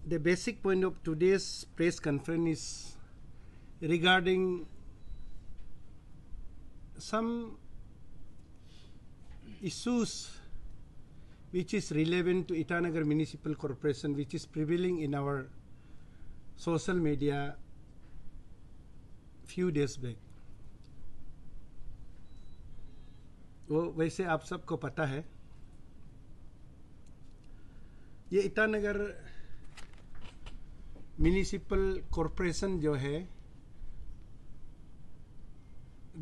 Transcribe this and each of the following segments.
the basic point of today's press conference is regarding some issues which is relevant to Itanagar Municipal Corporation, which is prevailing in our social media few days back. वो वैसे आप सबको पता है, ये Itanagar municipal corporation जो है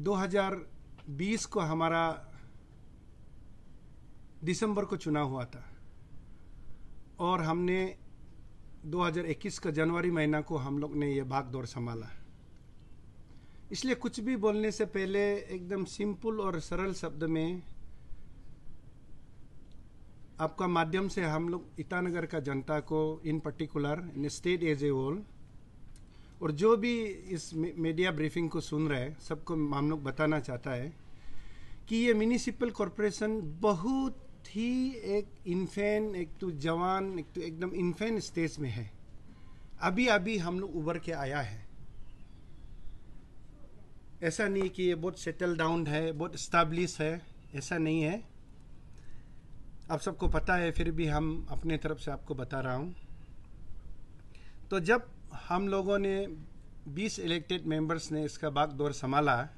2020 को हमारा दिसंबर को चुनाव हुआ था और हमने 2021 का जनवरी महीना को हम लोग ने ये भागदौड़ संभाला। इसलिए कुछ भी बोलने से पहले एकदम सिंपल और सरल शब्द में आपका माध्यम से हम लोग ईटानगर का जनता को in particular in state as a whole और जो भी इस मीडिया ब्रीफिंग को सुन रहे हैं सबको हम लोग बताना चाहता है कि ये म्यूनिसिपल कॉरपोरेशन बहुत ही एक इन्फेंट, एक तो जवान, एक तो एकदम इन्फेंट स्टेज में है। अभी अभी हम लोग उभर के आया है। ऐसा नहीं कि ये बहुत सेटल डाउन है, बहुत स्टैब्लिश है, ऐसा नहीं है। आप सबको पता है, फिर भी हम अपने तरफ से आपको बता रहा हूँ। तो जब हम लोगों ने 20 इलेक्टेड मेंबर्स ने इसका भागदौड़ संभाला,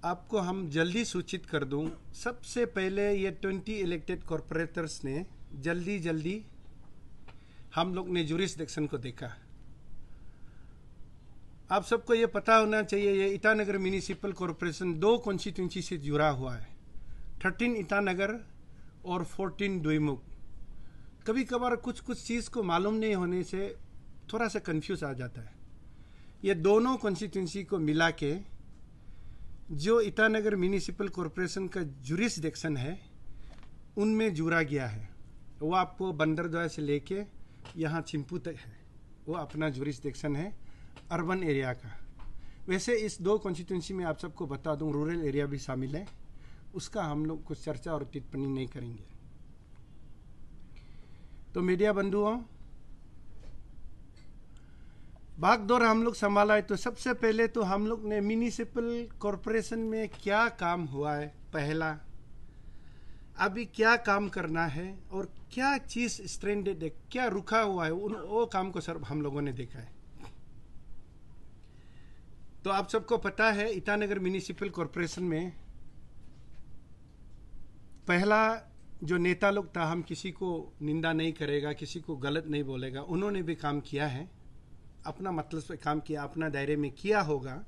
आपको हम जल्दी सूचित कर दूं, सबसे पहले ये 20 इलेक्टेड कॉरपोरेटर्स ने जल्दी हम लोग ने जुरिस्डिक्शन को देखा। आप सबको ये पता होना चाहिए, ये ईटानगर म्यूनिसिपल कॉरपोरेशन 2 कॉन्स्टिट्यूंसी से जुड़ा हुआ है, 13 ईटानगर और 14 दोईमुख। कभी कभार कुछ चीज़ को मालूम नहीं होने से थोड़ा सा कंफ्यूज आ जाता है। ये दोनों कॉन्स्टिट्यूंसी को मिला के जो ईटानगर म्यूनिसिपल कॉरपोरेशन का जुरिस्डिक्शन है उनमें जुड़ा गया है। वो आपको बंदरदेवा से लेके यहाँ चिंपू तक है, वो अपना जुरिस्डिक्शन है अर्बन एरिया का। वैसे इस 2 कॉन्स्टिट्यूंसी में आप सबको बता दूं रूरल एरिया भी शामिल है, उसका हम लोग कुछ चर्चा और टिप्पणी नहीं करेंगे। तो मीडिया बंधुओं, भागदौड़ हम लोग संभाला है। तो सबसे पहले तो हम लोग ने म्यूनिसिपल कॉरपोरेशन में क्या काम हुआ है, पहला अभी क्या काम करना है और क्या चीज स्ट्रेंडेड है, क्या रुका हुआ है, वो काम को सर हम लोगों ने देखा है। तो आप सबको पता है ईटानगर म्यूनिसिपल कॉरपोरेशन में पहला जो नेता लोग था, हम किसी को निंदा नहीं करेगा, किसी को गलत नहीं बोलेगा, उन्होंने भी काम किया है, अपना मतलब से काम किया, अपना दायरे में किया होगा।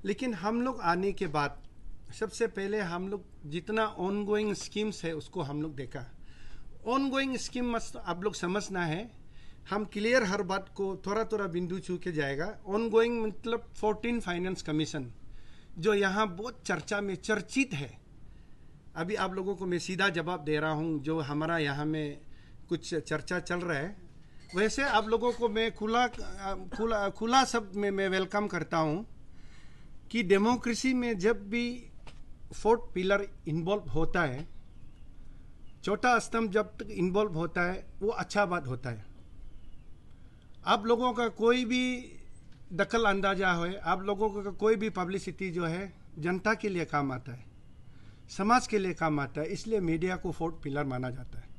लेकिन हम लोग आने के बाद सबसे पहले हम लोग जितना ऑन गोइंग स्कीम्स है उसको हम लोग देखा। ऑन गोइंग स्कीम मस्त आप लोग समझना है, हम क्लियर हर बात को थोड़ा बिंदु छू के जाएगा। ऑन गोइंग मतलब 14 फाइनेंस कमीशन जो यहाँ बहुत चर्चा में चर्चित है। अभी आप लोगों को मैं सीधा जवाब दे रहा हूँ, जो हमारा यहाँ में कुछ चर्चा चल रहा है वैसे आप लोगों को मैं खुला शब्द में मैं वेलकम करता हूँ कि डेमोक्रेसी में जब भी 4th पिलर इन्वॉल्व होता है, चौथा स्तंभ जब तक इन्वॉल्व होता है वो अच्छा बात होता है। आप लोगों का कोई भी दखल अंदाजा हो, आप लोगों का कोई भी पब्लिसिटी जो है जनता के लिए काम आता है, समाज के लिए काम आता है, इसलिए मीडिया को 4th पिलर माना जाता है।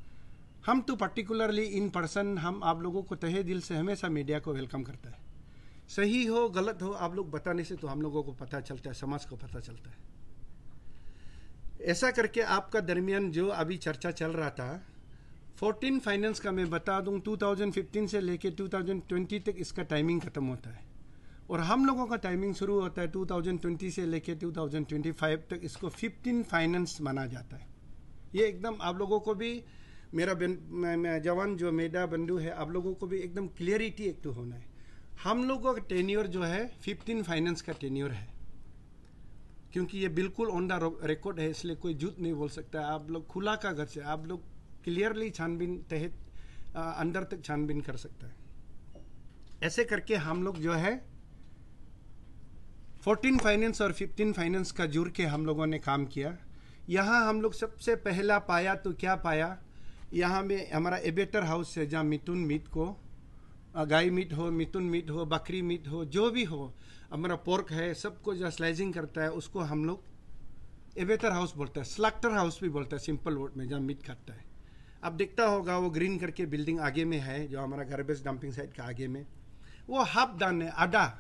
हम तो पर्टिकुलरली इन पर्सन हम आप लोगों को तहे दिल से हमेशा मीडिया को वेलकम करता है। सही हो गलत हो आप लोग बताने से तो हम लोगों को पता चलता है, समाज को पता चलता है। ऐसा करके आपका दरमियान जो अभी चर्चा चल रहा था 14 फाइनेंस का, मैं बता दूं 2015 से लेके 2020 तक इसका टाइमिंग खत्म होता है और हम लोगों का टाइमिंग शुरू होता है 2020 से लेके 2025 तक। इसको 15 फाइनेंस माना जाता है। ये एकदम आप लोगों को भी, मेरा जवान जो मेरा बंधु है, आप लोगों को भी एकदम क्लियरिटी एक तो होना है। हम लोगों का टेन्योर जो है 15 फाइनेंस का टेन्योर है, क्योंकि ये बिल्कुल ऑन द रिकॉर्ड है, इसलिए कोई झूठ नहीं बोल सकता। आप लोग खुला का घर से आप लोग क्लियरली छानबीन तहत अंदर तक छानबीन कर सकता है। ऐसे करके हम लोग जो है 14 फाइनेंस और 15 फाइनेंस का जुड़ के हम लोगों ने काम किया। यहाँ हम लोग सबसे पहला पाया तो क्या पाया यहाँ में हमारा एबेटर हाउस है, जहाँ मिथुन मीट को, गाय मीट हो, मिथुन मीट हो, बकरी मीट हो, जो भी हो, हमारा पोर्क है, सबको जो स्लाइसिंग करता है उसको हम लोग एबेटर हाउस बोलते हैं, स्लैक्टर हाउस भी बोलते हैं सिंपल वर्ड में, जहाँ मीट काटता है। अब दिखता होगा वो ग्रीन करके बिल्डिंग आगे में है, जो हमारा गार्बेज डंपिंग साइट का आगे में, वो हाफ डन है, आधा,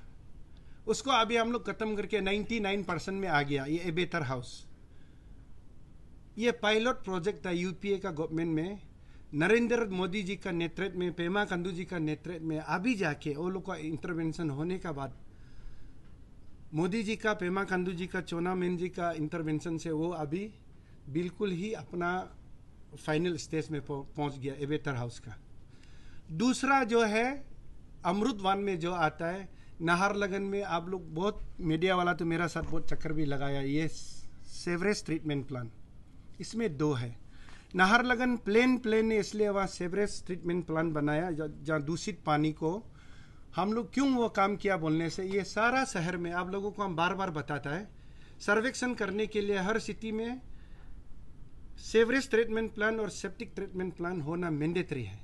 उसको अभी हम लोग खत्म करके 99% में आ गया ये एबेटर हाउस। ये पायलट प्रोजेक्ट था यूपीए का गवर्नमेंट में, नरेंद्र मोदी जी का नेतृत्व में, पेमा खांडू जी का नेतृत्व में। अभी जाके वो लोग का इंटरवेंशन होने का बाद, मोदी जी का, पेमा खांडू जी का, चोना मेन जी का इंटरवेंशन से वो अभी बिल्कुल ही अपना फाइनल स्टेज में पहुंच गया एबेटर हाउस का। दूसरा जो है अमृत वन में जो आता है नाहरलगन में, आप लोग बहुत मीडिया वाला तो मेरा साथ बहुत चक्कर भी लगाया, ये सेवरेज ट्रीटमेंट प्लान, इसमें दो है। नाहरलगन प्लेन ने इसलिए वहाँ सेवरेज ट्रीटमेंट प्लान बनाया जहाँ दूषित पानी को हम लोग, क्यों वो काम किया बोलने से, ये सारा शहर में आप लोगों को हम बार बार बताता है, सर्वेक्षण करने के लिए हर सिटी में सेवरेज ट्रीटमेंट प्लान और सेप्टिक ट्रीटमेंट प्लान होना मैंडेटरी है।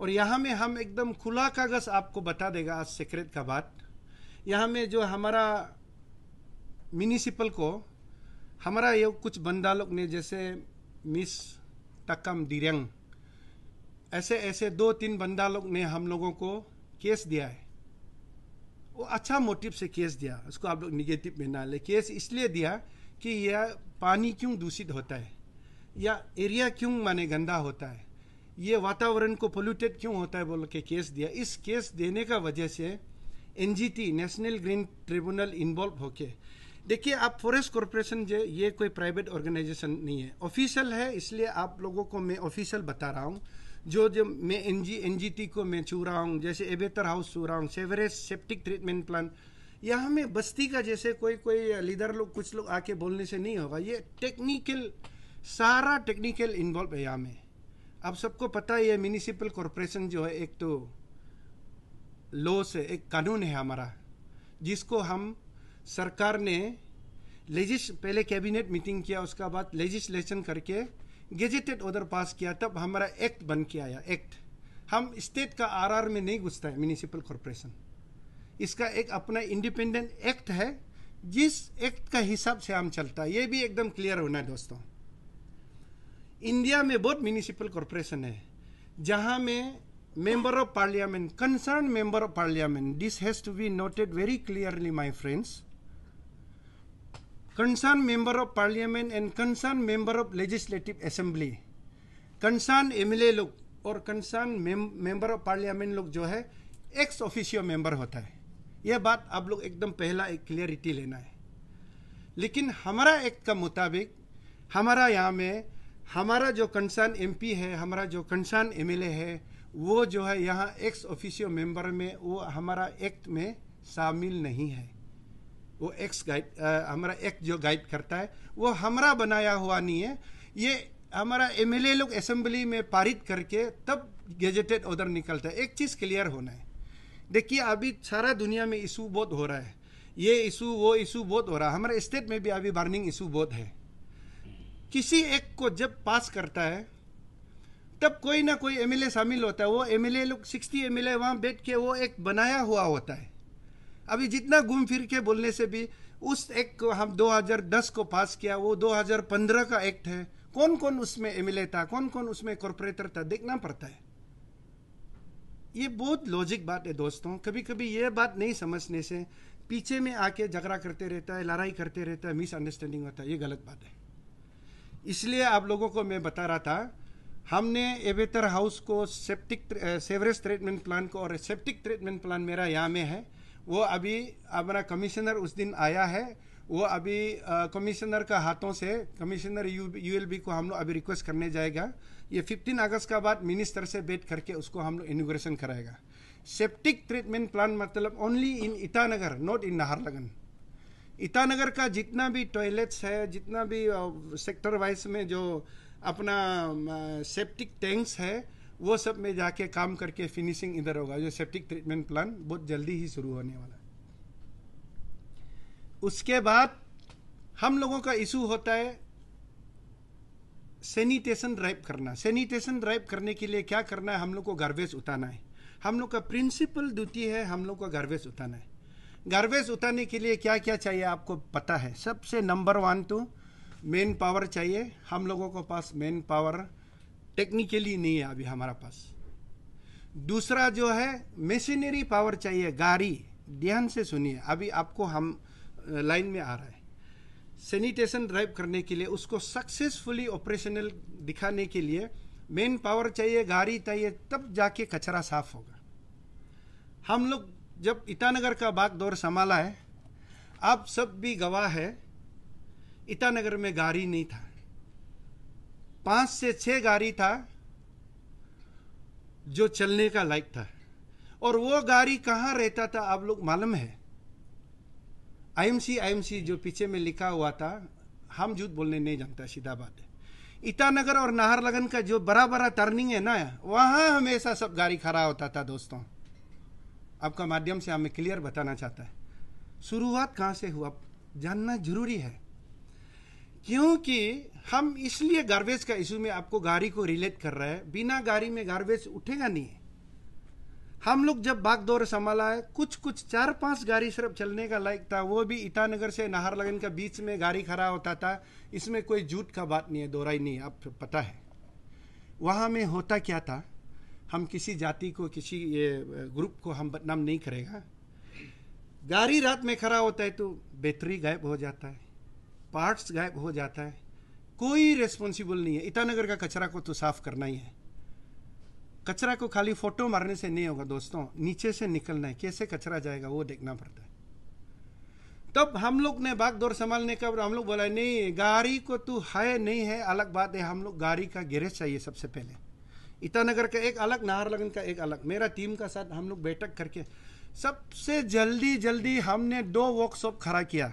और यहाँ में हम एकदम खुला कागज आपको बता देगा आज सीक्रेट का बात, यहाँ में जो हमारा म्यूनिसिपल को, हमारा ये कुछ बंदा लोग ने, जैसे मिस टक्कम दिरंग, ऐसे 2-3 बंदा लोग ने हम लोगों को केस दिया है। वो अच्छा मोटिव से केस दिया, उसको आप लोग निगेटिव में ना ले। केस इसलिए दिया कि यह पानी क्यों दूषित होता है, या एरिया क्यों माने गंदा होता है, ये वातावरण को पोल्यूटेड क्यों होता है बोल के केस दिया। इस केस देने का वजह से NGT, national green tribunal involve होके, देखिए आप फॉरेस्ट कॉर्पोरेशन जो ये कोई प्राइवेट ऑर्गेनाइजेशन नहीं है, ऑफिशियल है, इसलिए आप लोगों को मैं ऑफिशियल बता रहा हूँ। जो मैं एनजीटी को मैं छू रहा हूँ, जैसे एबेटर हाउस छू रहा हूँ, सेवरेज सेप्टिक ट्रीटमेंट प्लान, यहाँ में बस्ती का जैसे कोई लीडर लोग, कुछ लोग आके बोलने से नहीं होगा। ये टेक्निकल, सारा टेक्निकल इन्वॉल्व है यहाँ में। आप सबको पता है ये म्यूनिसिपल कॉर्पोरेशन जो है, एक तो लॉ से, एक कानून है हमारा, जिसको हम सरकार ने पहले कैबिनेट मीटिंग किया, उसका बाद लेजिस्लेशन करके गेजेटेड ऑर्डर पास किया, तब हमारा एक्ट बन के आया। एक्ट हम स्टेट का आरआर में नहीं घुसता है म्यूनिसिपल कॉर्पोरेशन, इसका एक अपना इंडिपेंडेंट एक्ट है, जिस एक्ट का हिसाब से हम चलता है। ये भी एकदम क्लियर होना है दोस्तों। इंडिया में बहुत म्यूनिसिपल कॉर्पोरेशन है जहां में member of parliament, concerned member of parliament, this has to be noted very clearly my friends, concerned member of parliament and concerned member of legislative assembly, concerned MLA लोग और concerned member of parliament लोग जो है ex officio member होता है। यह बात आप लोग एकदम पहला एक क्लियरिटी लेना है। लेकिन हमारा एक्ट का मुताबिक हमारा यहाँ में हमारा जो कंसर्न एमपी है, हमारा जो कंसर्न एमएलए है, वो जो है यहाँ एक्स ऑफिशियो मेंबर में वो हमारा एक्ट में शामिल नहीं है। वो एक्स गाइड, हमारा एक्ट जो गाइड करता है वो हमारा बनाया हुआ नहीं है। ये हमारा एमएलए लोग असेंबली में पारित करके तब गेजेटेड ऑर्डर निकलता है। एक चीज़ क्लियर होना है, देखिए अभी सारा दुनिया में इशू बहुत हो रहा है, ये इशू वो इशू बहुत हो रहा है, हमारे स्टेट में भी अभी बर्निंग इशू बहुत है। किसी एक को जब पास करता है तब कोई ना कोई एमएलए शामिल होता है। वो एमएलए लोग 60 एमएलए वहाँ बैठ के वो एक बनाया हुआ होता है। अभी जितना घूम फिर के बोलने से भी उस एक्ट को हम 2010 को पास किया, वो 2015 का एक्ट है। कौन कौन उसमें एमएलए था, कौन कौन उसमें कॉर्पोरेटर था, देखना पड़ता है। ये बहुत लॉजिक बात है दोस्तों। कभी कभी ये बात नहीं समझने से पीछे में आके झगड़ा करते रहता है, लड़ाई करते रहता है, मिसअंडरस्टैंडिंग होता है, ये गलत बात है। इसलिए आप लोगों को मैं बता रहा था, हमने एबेटर हाउस को सेवरेज ट्रीटमेंट प्लान को, और सेप्टिक ट्रीटमेंट प्लान मेरा यहाँ में है, वो अभी हमारा कमिश्नर उस दिन आया है, वो अभी कमिश्नर का हाथों से, कमिश्नर यूएलबी को हम लोग अभी रिक्वेस्ट करने जाएगा। ये 15 अगस्त का बाद मिनिस्टर से बैठ करके उसको हम लोग इनॉग्रेशन कराएगा। सेप्टिक ट्रीटमेंट प्लान मतलब only in Itanagar, not in Naharlagun. Itanagar का जितना भी टॉयलेट्स है, जितना भी सेक्टर वाइज में जो अपना सेप्टिक टैंक्स है, वो सब में जाके काम करके फिनिशिंग इधर होगा। जो सेप्टिक ट्रीटमेंट प्लान बहुत जल्दी ही शुरू होने वाला है। उसके बाद हम लोगों का इशू होता है सैनिटेशन ड्राइव करना। सैनिटेशन ड्राइव करने के लिए क्या करना है, हम लोग को गार्बेज उठाना है। हम लोग का प्रिंसिपल ड्यूटी है हम लोग को गार्बेज उठाना है। गार्बेज उठाने के लिए क्या क्या चाहिए आपको पता है। सबसे नंबर 1 तो मेन पावर चाहिए। हम लोगों को पास मेन पावर टेक्निकली नहीं है अभी हमारा पास। दूसरा जो है मशीनरी पावर चाहिए, गाड़ी। ध्यान से सुनिए, अभी आपको हम लाइन में आ रहा है। सैनिटेशन ड्राइव करने के लिए, उसको सक्सेसफुली ऑपरेशनल दिखाने के लिए मेन पावर चाहिए, गाड़ी चाहिए, तब जाके कचरा साफ होगा। हम लोग जब ईटानगर का बागडोर संभाला है, आप सब भी गवाह है, ईटानगर में गाड़ी नहीं था। 5 से 6 गाड़ी था जो चलने का लायक था। और वो गाड़ी कहाँ रहता था आप लोग मालूम है? आईएमसी जो पीछे में लिखा हुआ था, हम झूठ बोलने नहीं जानता, सीधा बात है। ईटानगर और नाहरलगन का जो बड़ा बड़ा टर्निंग है ना, वहां हमेशा सब गाड़ी खड़ा होता था। दोस्तों, आपका माध्यम से हमें क्लियर बताना चाहता है, शुरुआत कहां से हुआ जानना जरूरी है। क्योंकि हम इसलिए गार्बेज का इशू में आपको गाड़ी को रिलेट कर रहे हैं। बिना गाड़ी में गार्बेज उठेगा नहीं है। हम लोग जब बागडोर संभाला है, कुछ 4-5 गाड़ी सिर्फ चलने का लायक था, वो भी ईटानगर से नाहरलगन के बीच में गाड़ी खड़ा होता था। इसमें कोई झूठ का बात नहीं है, दोहराई नहीं है, आप पता है वहां में होता क्या था। हम किसी जाति को, किसी ग्रुप को हम बदनाम नहीं करेगा। गाड़ी रात में खड़ा होता है तो बैटरी गायब हो जाता है, पार्ट्स गायब हो जाता है, कोई रेस्पॉन्सिबल नहीं है। ईटानगर का कचरा को तो साफ करना ही है। कचरा को खाली फोटो मारने से नहीं होगा दोस्तों, नीचे से निकलना है। कैसे कचरा जाएगा वो देखना पड़ता है। तब हम लोग ने बागडोर संभालने का हम लोग बोला, नहीं गाड़ी को तो है नहीं है अलग बात है, हम लोग गाड़ी का गैरेज चाहिए सबसे पहले। ईटानगर का एक अलग, नाहरलगन का एक अलग। मेरा टीम का साथ हम लोग बैठक करके सबसे जल्दी हमने 2 वर्कशॉप खड़ा किया।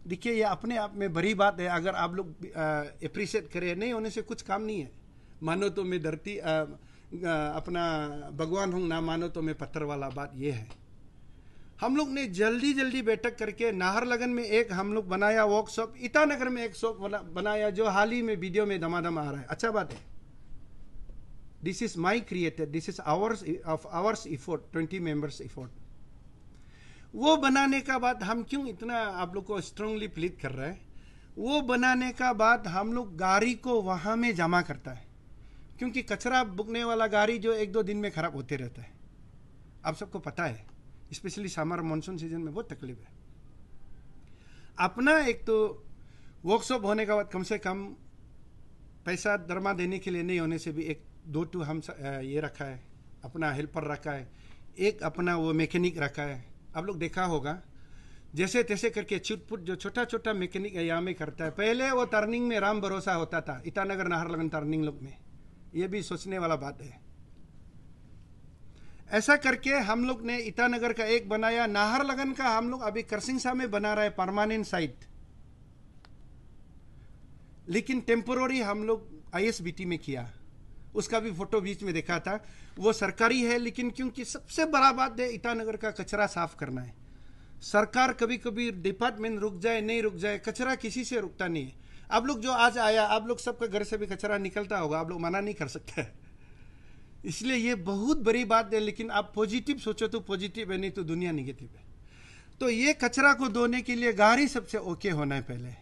देखिए, ये अपने आप में बड़ी बात है। अगर आप लोग अप्रिशिएट करें, नहीं होने से कुछ काम नहीं है। मानो तो मैं धरती अपना भगवान हूं, ना मानो तो मैं पत्थर वाला बात ये है। हम लोग ने जल्दी बैठक करके नाहरलगन में एक हम लोग बनाया वर्कशॉप, ईटानगर में एक शॉप बनाया, जो हाल ही में वीडियो में दमादम आ रहा है। अच्छा बात है। This is my created, this is ours effort, 20 members effort. वो बनाने का बाद हम क्यों इतना आप लोग को स्ट्रांगली प्लीड कर रहे हैं, वो बनाने का बाद हम लोग गाड़ी को वहां में जमा करता है। क्योंकि कचरा बुकने वाला गाड़ी जो 1-2 दिन में खराब होते रहता है, आप सबको पता है। स्पेशली समर मानसून सीजन में बहुत तकलीफ है। अपना एक तो वर्कशॉप होने का बाद कम से कम पैसा दरमा देने के लिए नहीं होने से भी 1-2 हम ये रखा है, अपना हेल्पर रखा है, एक अपना वो मैकेनिक रखा है। आप लोग देखा होगा, जैसे तैसे करके छुटपुट जो छोटा मैकेनिक यहाँ में करता है। पहले वो टर्निंग में राम भरोसा होता था, ईटानगर नाहरलगन टर्निंग लोग में। ये भी सोचने वाला बात है। ऐसा करके हम लोग ने ईटानगर का एक बनाया। नाहरलगन का हम लोग अभी करसिंगसा में बना रहा है परमानेंट साइट, लेकिन टेम्पोररी हम लोग आईएसबीटी में किया। उसका भी फोटो बीच में देखा था। वो सरकारी है, लेकिन क्योंकि सबसे बड़ा बात है ईटानगर का कचरा साफ करना है। सरकार कभी कभी डिपार्टमेंट रुक जाए, नहीं रुक जाए, कचरा किसी से रुकता नहीं है। आप लोग जो आज आया, आप लोग सबका घर से भी कचरा निकलता होगा, आप लोग मना नहीं कर सकते। इसलिए ये बहुत बड़ी बात है। लेकिन आप पॉजिटिव सोचो तो पॉजिटिव है, नहीं तो दुनिया निगेटिव है। तो ये कचरा को धोने के लिए गाड़ी सबसे ओके होना है। पहले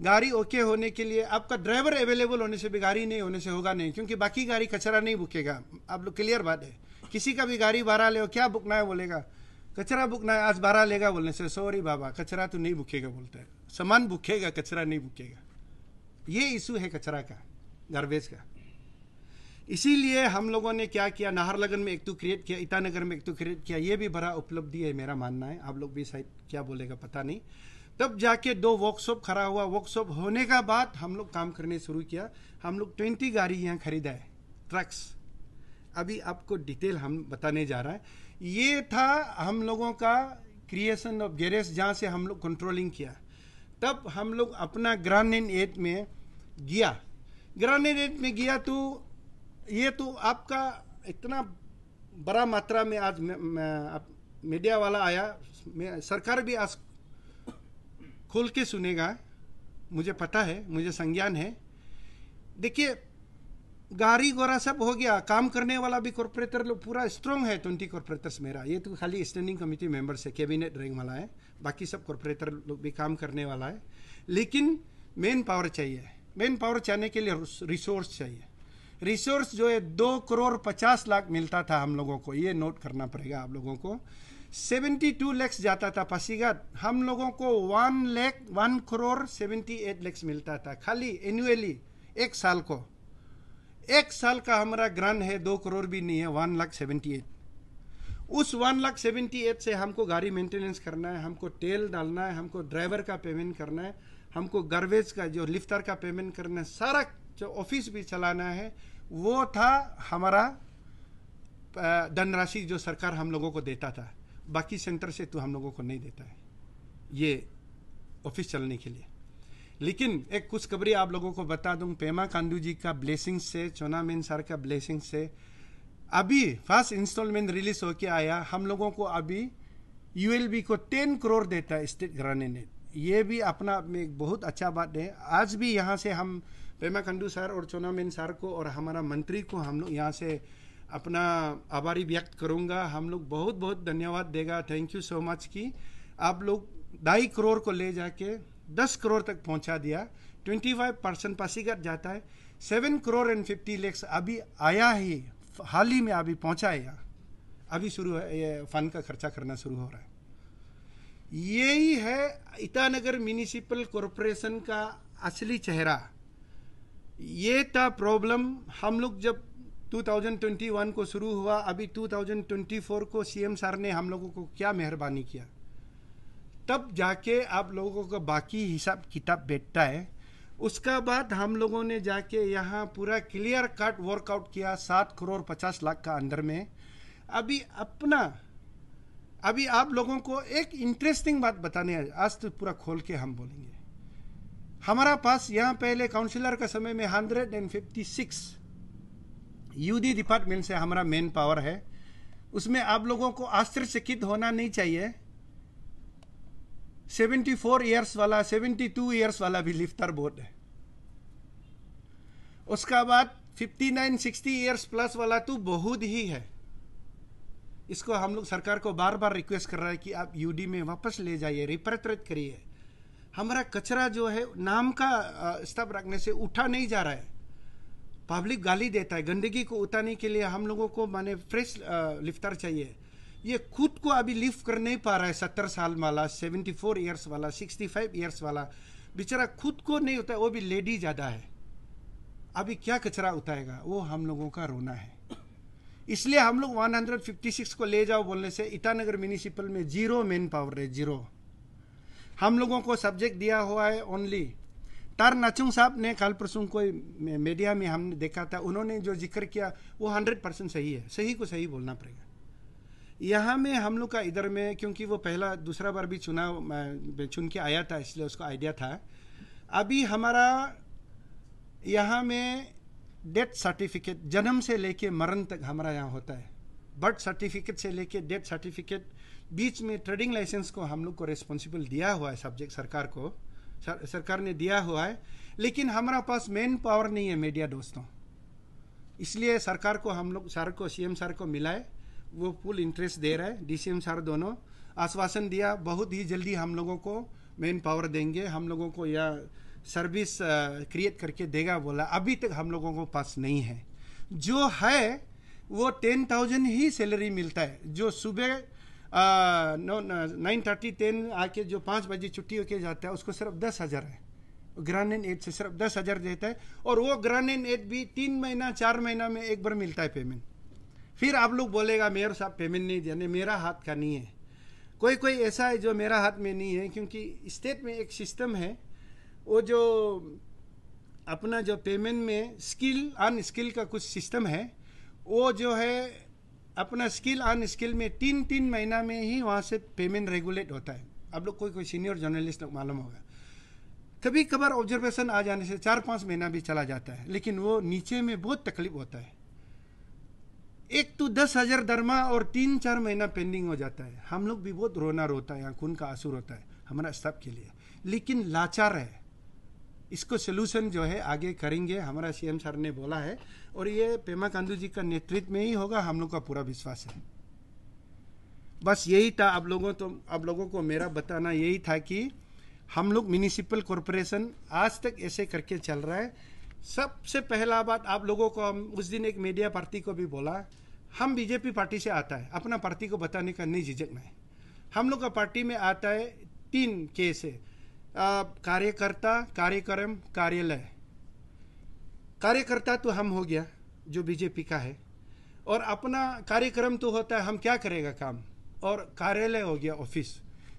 गाड़ी ओके होने के लिए आपका ड्राइवर अवेलेबल होने से भी, गाड़ी नहीं होने से होगा नहीं। क्योंकि बाकी गाड़ी कचरा नहीं बुकेगा। आप लोग क्लियर बात है। किसी का भी गाड़ी भाड़ा ले, क्या बुकना है बोलेगा, कचरा बुकना है, आज 12 लेगा बोलने से सॉरी बाबा कचरा तो नहीं बुकेगा बोलता है। सामान बुकेगा, कचरा नहीं बुकेगा। ये इशू है कचरा का, गार्बेज का। इसीलिए हम लोगों ने क्या किया, नाहरलगन में एक तो क्रिएट किया, ईटानगर में एक तो क्रिएट किया। ये भी बड़ा उपलब्धि है मेरा मानना है। आप लोग भी शायद क्या बोलेगा पता नहीं। तब जाके 2 वर्कशॉप खड़ा हुआ। वर्कशॉप होने का बाद हम लोग काम करने शुरू किया। हम लोग 20 गाड़ी यहाँ खरीदा है, ट्रक्स। अभी आपको डिटेल हम बताने जा रहा है। ये था हम लोगों का क्रिएशन ऑफ गैरेज, जहाँ से हम लोग कंट्रोलिंग किया। तब हम लोग अपना ग्रामीण एड में गया। ग्रामीण एड में गया तो ये तो आपका इतना बड़ा मात्रा में आज मीडिया वाला आया, सरकार भी आज खोल के सुनेगा। मुझे पता है, मुझे संज्ञान है। देखिए, गाड़ी घोड़ा सब हो गया, काम करने वाला भी कॉर्पोरेटर लोग पूरा स्ट्रांग है। 20 कॉर्पोरेटर्स मेरा, ये तो खाली स्टैंडिंग कमेटी मेंबर्स है, कैबिनेट रैंक वाला है, बाकी सब कॉर्पोरेटर लोग भी काम करने वाला है। लेकिन मेन पावर चाहिए। मेन पावर चाहने के लिए रिसोर्स चाहिए। रिसोर्स जो है 2,50,00,000 मिलता था हम लोगों को, ये नोट करना पड़ेगा आप लोगों को। 72 लाख जाता था पासीघाट, हम लोगों को 1,78,00,000 मिलता था खाली एनुअली, एक साल को। एक साल का हमारा ग्रांट है 2 करोड़ भी नहीं है, 1,78,000। उस 1,78,000 से हमको गाड़ी मेंटेनेंस करना है, हमको तेल डालना है, हमको ड्राइवर का पेमेंट करना है, हमको गार्बेज का जो लिफ्टर का पेमेंट करना है, सारा जो ऑफिस भी चलाना है। वो था हमारा धनराशि जो सरकार हम लोगों को देता था। बाकी सेंटर से तो हम लोगों को नहीं देता है ये ऑफिस चलने के लिए। लेकिन एक खुशखबरी आप लोगों को बता दूं, पेमा खांडू जी का ब्लेसिंग से, चोनामेन सर का ब्लेसिंग से अभी फर्स्ट इंस्टॉलमेंट रिलीज होके आया। हम लोगों को अभी यूएलबी को 10 करोड़ देता है स्टेट ग्रांट। ये भी अपना आप में एक बहुत अच्छा बात है। आज भी यहाँ से हम पेमा खांडू सर और चोनामेन सर को और हमारा मंत्री को हम लोग यहाँ से अपना आभारी व्यक्त करूँगा। हम लोग बहुत बहुत धन्यवाद देगा, थैंक यू सो मच कि आप लोग 2.5 करोड़ को ले जाके 10 करोड़ तक पहुंचा दिया। 25% पासीघाट जाता है। 7 करोड़ एंड 50 लाख अभी आया ही, हाल ही में अभी पहुंचा है, अभी शुरू है, ये फंड का खर्चा करना शुरू हो रहा है। यही है ईटानगर म्यूनिसिपल कॉरपोरेशन का असली चेहरा। ये था प्रॉब्लम। हम लोग जब 2021 को शुरू हुआ, अभी 2024 को सीएम सर ने हम लोगों को क्या मेहरबानी किया, तब जाके आप लोगों का बाकी हिसाब किताब बैठता है। उसका बाद हम लोगों ने जाके यहाँ पूरा क्लियर कट वर्कआउट किया 7 करोड़ 50 लाख का अंदर में। अभी आप लोगों को एक इंटरेस्टिंग बात बताने आज तो पूरा खोल के हम बोलेंगे। हमारा पास यहाँ पहले काउंसिलर का समय में 156 यूडी डिपार्टमेंट से हमारा मेन पावर है। उसमें आप लोगों को आश्चर्यचकित होना नहीं चाहिए, 74 इयर्स वाला, 72 इयर्स वाला भी लिफ्टर बोर्ड है। उसका बाद 59-60 इयर्स प्लस वाला तो बहुत ही है। इसको हम लोग सरकार को बार बार रिक्वेस्ट कर रहा है कि आप यूडी में वापस ले जाइए, रिपेट्रेट करिए। हमारा कचरा जो है नाम का स्तंभ रखने से उठा नहीं जा रहा है, पब्लिक गाली देता है। गंदगी को उतारने के लिए हम लोगों को माने फ्रेश लिफ्टर चाहिए। ये खुद को अभी लिफ्ट कर नहीं पा रहा है। 70 साल वाला, 74 इयर्स वाला, 65 इयर्स वाला बेचारा खुद को नहीं होता है, वो भी लेडी ज़्यादा है। अभी क्या कचरा उठाएगा, वो हम लोगों का रोना है। इसलिए हम लोग 156 को ले जाओ बोलने से ईटानगर म्यूनिसिपल में 0 मेन पावर है, 0। हम लोगों को सब्जेक्ट दिया हुआ है ओनली। तार नाचुंग साहब ने कल परसों कोई मीडिया में हमने देखा था, उन्होंने जो जिक्र किया वो 100% सही है। सही को सही बोलना पड़ेगा। यहाँ में हम लोग का इधर में, क्योंकि वो पहला दूसरा बार भी चुन के आया था, इसलिए उसको आइडिया था। अभी हमारा यहाँ में डेथ सर्टिफिकेट जन्म से लेके मरण तक हमारा यहाँ होता है। बर्थ सर्टिफिकेट से लेके डेथ सर्टिफिकेट, बीच में ट्रेडिंग लाइसेंस को हम लोग को रिस्पॉन्सिबल दिया हुआ है सब्जेक्ट, सरकार को सरकार ने दिया हुआ है। लेकिन हमारा पास मेन पावर नहीं है मीडिया दोस्तों। इसलिए सरकार को हम लोग सर को, सीएम सर को मिलाए, वो फुल इंटरेस्ट दे रहा है। डीसीएम सर दोनों आश्वासन दिया बहुत ही जल्दी हम लोगों को मेन पावर देंगे, हम लोगों को यह सर्विस क्रिएट करके देगा बोला। अभी तक हम लोगों को पास नहीं है। जो है वो 10,000 ही सैलरी मिलता है। जो सुबह 9:30-10 आके जो 5 बजे छुट्टी होके जाता है, उसको सिर्फ 10,000 है। ग्रांट एड से सिर्फ 10,000 देता है, और वो ग्रांट एड भी 3 महीना 4 महीना में एक बार मिलता है पेमेंट। फिर आप लोग बोलेगा मेयर साहब पेमेंट नहीं दिया। मेरा हाथ का नहीं है, कोई कोई ऐसा है जो मेरा हाथ में नहीं है, क्योंकि स्टेट में एक सिस्टम है, वो जो अपना जो पेमेंट में स्किल अनस्किल का कुछ सिस्टम है, वो जो है अपना स्किल अनस्किल में 3 महीना में ही वहाँ से पेमेंट रेगुलेट होता है। आप लोग कोई सीनियर जर्नलिस्ट लोग मालूम होगा, कभी कभार ऑब्जर्वेशन आ जाने से 4-5 महीना भी चला जाता है, लेकिन वो नीचे में बहुत तकलीफ होता है। एक तो 10,000 दरमा और 3-4 महीना पेंडिंग हो जाता है। हम लोग भी बहुत रोना रोता है, यहाँ खून का आंसू होता है हमारा स्टाफ के लिए। लेकिन लाचार है, इसको सोल्यूशन जो है आगे करेंगे, हमारा सीएम सर ने बोला है, और ये पेमा खांडू जी का नेतृत्व में ही होगा, हम लोग का पूरा विश्वास है। बस यही था आप लोगों को मेरा बताना यही था कि हम लोग म्यूनिसिपल कॉरपोरेशन आज तक ऐसे करके चल रहा है। सबसे पहला बात आप लोगों को, हम उस दिन एक मीडिया पार्टी को भी बोला, हम बीजेपी पार्टी से आता है, अपना पार्टी को बताने का नहीं झिझकना है। हम लोग का पार्टी में आता है 3 केस है, कार्यकर्ता, कार्यक्रम, कार्यालय। कार्यकर्ता तो हम हो गया जो बीजेपी का है, और अपना कार्यक्रम तो होता है हम क्या करेगा काम, और कार्यालय हो गया ऑफिस।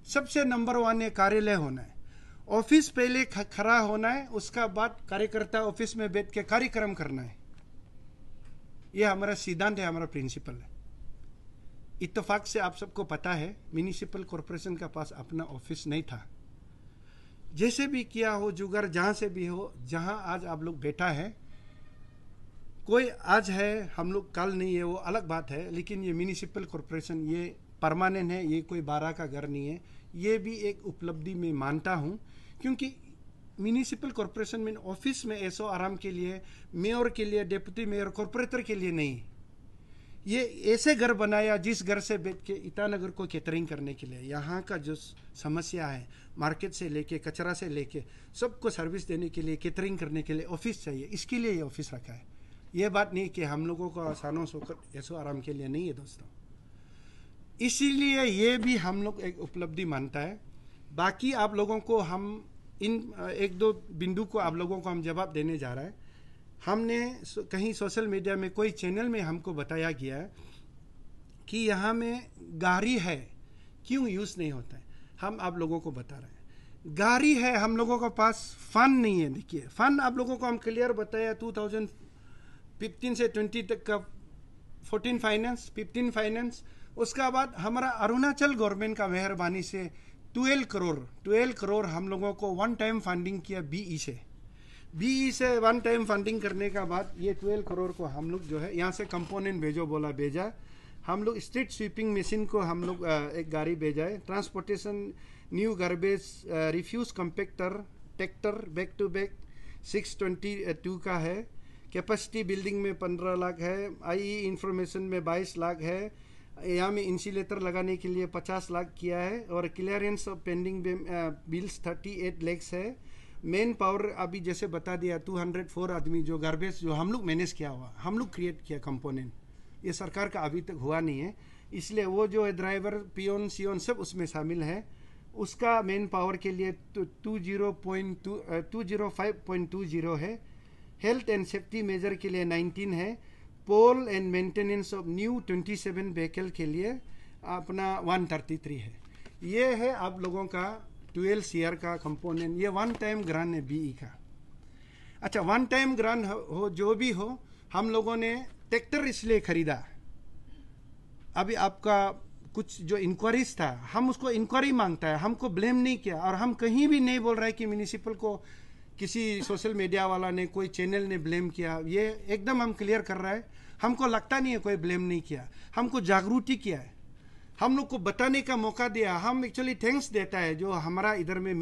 सबसे नंबर 1 है कार्यालय होना है, ऑफिस पहले खड़ा होना है, उसका बाद कार्यकर्ता ऑफिस में बैठ के कार्यक्रम करना है। यह हमारा सिद्धांत है, हमारा प्रिंसिपल है। इत्तेफाक से आप सबको पता है म्यूनिसिपल कॉरपोरेशन का पास अपना ऑफिस नहीं था। जैसे भी किया हो, जुगाड़ जहाँ से भी हो, जहाँ आज आप लोग बैठा है, कोई आज है हम लोग कल नहीं है, वो अलग बात है, लेकिन ये म्यूनिसिपल कॉरपोरेशन ये परमानेंट है, ये कोई 12 का घर नहीं है। ये भी एक उपलब्धि में मानता हूँ, क्योंकि म्यूनिसिपल कॉरपोरेशन में ऑफिस में ऐसो आराम के लिए, मेयर के लिए, डिप्टी मेयर, कॉरपोरेटर के लिए नहीं, ये ऐसे घर बनाया जिस घर से बैठ के ईटानगर को कैटरिंग करने के लिए, यहाँ का जो समस्या है मार्केट से लेके कचरा से लेके सबको सर्विस देने के लिए, कैटरिंग करने के लिए ऑफिस चाहिए, इसके लिए ये ऑफिस रखा है। ये बात नहीं कि हम लोगों को आसानों सोकर ऐसो आराम के लिए नहीं है दोस्तों। इसीलिए ये भी हम लोग एक उपलब्धि मानता है। बाकी आप लोगों को हम इन 1-2 बिंदु को आप लोगों को हम जवाब देने जा रहा है। हमने कहीं सोशल मीडिया में कोई चैनल में हमको बताया गया है कि यहाँ में गाड़ी है, क्यों यूज़ नहीं होता है। हम आप लोगों को बता रहे हैं, गाड़ी है, हम लोगों के पास फंड नहीं है। देखिए फंड आप लोगों को हम क्लियर बताया, 2015 से 20 तक का 14 फाइनेंस, 15 फाइनेंस, उसका बाद हमारा अरुणाचल गवर्नमेंट का मेहरबानी से 12 करोड़ हम लोगों को वन टाइम फंडिंग किया बीई से वन टाइम फंडिंग करने का बाद ये 12 करोड़ को हम लोग जो है यहाँ से कंपोनेंट भेजो बोला, भेजा। हम लोग स्ट्रीट स्वीपिंग मशीन को हम लोग एक गाड़ी भेजा है, transportation new garbage refuse compactor tractor back to back 622 का है, कैपेसिटी बिल्डिंग में 15 लाख है, आई इंफॉर्मेशन में 22 लाख है, यहाँ में इंसुलेटर लगाने के लिए 50 लाख किया है, और clearance of pending bills 38 lakhs है। मेन पावर अभी जैसे बता दिया 204 आदमी जो गार्बेज जो हम लोग मैनेज किया हुआ, हम लोग क्रिएट किया कंपोनेंट, ये सरकार का अभी तक हुआ नहीं है, इसलिए वो जो ड्राइवर पियोन सियोन सब उसमें शामिल है। उसका मेन पावर के लिए 205.20 है, हेल्थ एंड सेफ्टी मेजर के लिए 19 है, pole and maintenance of new 27 vehicle के लिए अपना 133 है। ये है आप लोगों का 12 CR का कंपोनेंट। ये वन टाइम ग्रांट है बीई का। अच्छा, वन टाइम ग्रांट हो जो भी हो, हम लोगों ने ट्रैक्टर इसलिए खरीदा, अभी आपका कुछ जो इंक्वायरीज था, हम उसको इंक्वायरी मांगता है, हमको ब्लेम नहीं किया, और हम कहीं भी नहीं बोल रहे हैं कि म्यूनिसिपल को किसी सोशल मीडिया वाला ने, कोई चैनल ने ब्लेम किया। ये एकदम हम क्लियर कर रहा है, हमको लगता नहीं है कोई ब्लेम नहीं किया, हमको जागरूकता किया है, हम लोग को बताने का मौका दिया। हम एक्चुअली थैंक्स देता है जो हमारा इधर में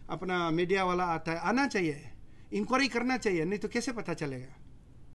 अपना मीडिया वाला आता है, आना चाहिए, इंक्वायरी करना चाहिए, नहीं तो कैसे पता चलेगा।